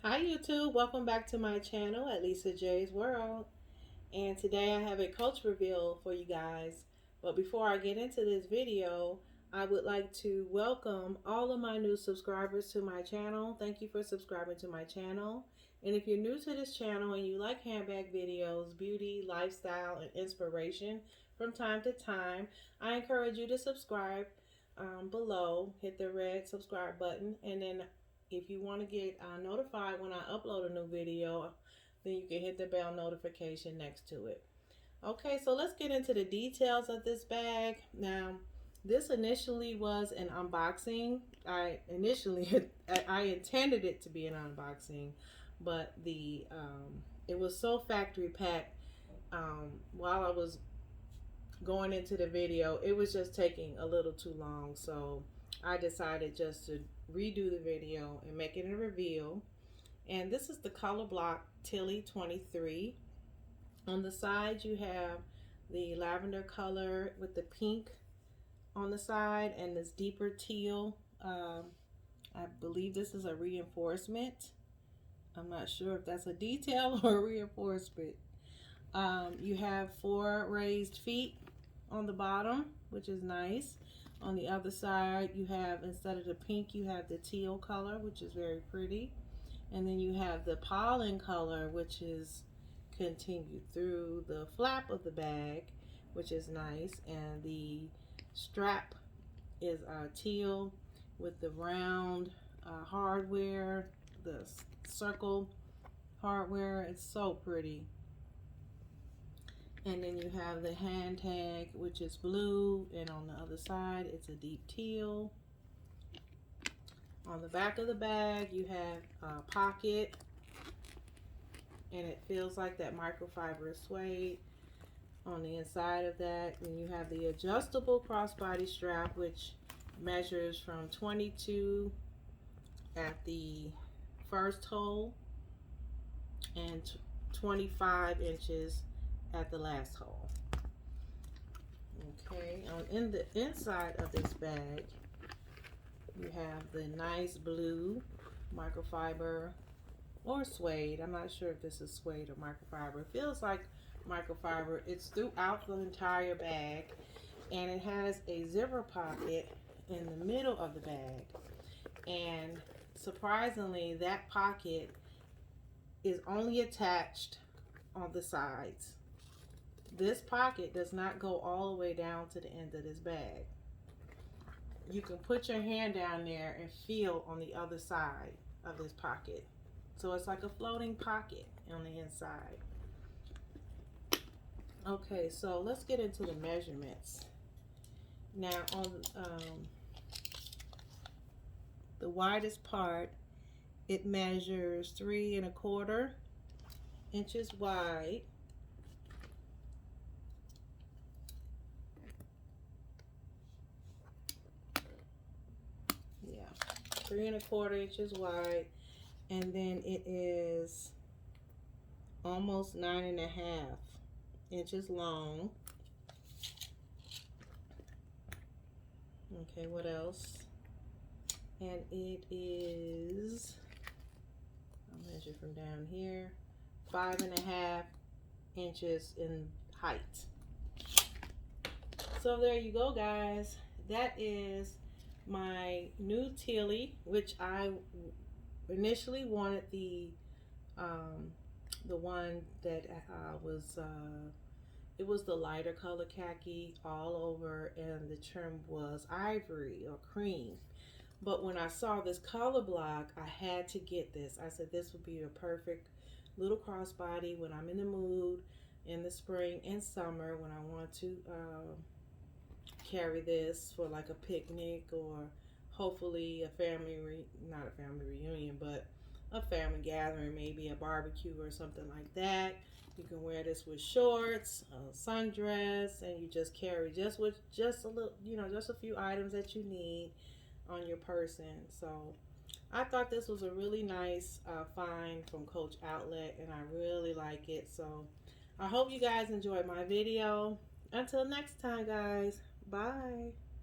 Hi YouTube, welcome back to my channel at Lisa J's World. And today I have a coach reveal for you guys. But before I get into this video, I would like to welcome all of my new subscribers to my channel. Thank you for subscribing to my channel. And if you're new to this channel and you like handbag videos, beauty, lifestyle, and inspiration from time to time, I encourage you to subscribe below. Hit the red subscribe button, and then if you want to get notified when I upload a new video, then you can hit the bell notification next to it. Okay, so let's get into the details of this bag. Now, this initially was an unboxing. I intended it to be an unboxing, but it was so factory packed. While I was going into the video, it was just taking a little too long, so I decided just to redo the video and make it a reveal. And this is the Colorblock Tilly 23. On the side you have the lavender color with the pink on the side and this deeper teal. I believe this is a reinforcement. I'm not sure if that's a detail or a reinforcement. You have 4 raised feet on the bottom, which is nice. On the other side, you have, instead of the pink, you have the teal color, which is very pretty. And then you have the pollen color, which is continued through the flap of the bag, which is nice. And the strap is teal with the round hardware, the circle hardware. It's so pretty. And then you have the hand tag, which is blue, and on the other side it's a deep teal. On the back of the bag you have a pocket, and it feels like that microfiber suede on the inside of that. And you have the adjustable crossbody strap, which measures from 22 at the first hole and 25 inches at the last hole. Okay, in the inside of this bag you have the nice blue microfiber or suede. I'm not sure if this is suede or microfiber. It feels like microfiber. It's throughout the entire bag, and it has a zipper pocket in the middle of the bag. And surprisingly, that pocket is only attached on the sides. This pocket does not go all the way down to the end of this bag. You can put your hand down there and feel on the other side of this pocket. So it's like a floating pocket on the inside. Okay, so let's get into the measurements. Now on the widest part, it measures 3¼ inches wide. Yeah, 3¼ inches wide, and then it is almost 9½ inches long. Okay, what else? And it is, I'll measure from down here, 5½ inches in height. So there you go, guys. That is my new Tilly, which I initially wanted the one that it was the lighter color khaki all over, and the trim was ivory or cream. But when I saw this Colorblock, I had to get this. I said this would be a perfect little crossbody when I'm in the mood in the spring and summer, when I want to carry this for like a picnic, or hopefully not a family reunion, but a family gathering, maybe a barbecue or something like that. You can wear this with shorts, a sundress, and you just carry just a little, just a few items that you need on your person. So I thought this was a really nice find from Coach Outlet, and I really like it. So I hope you guys enjoyed my video. Until next time, guys. Bye.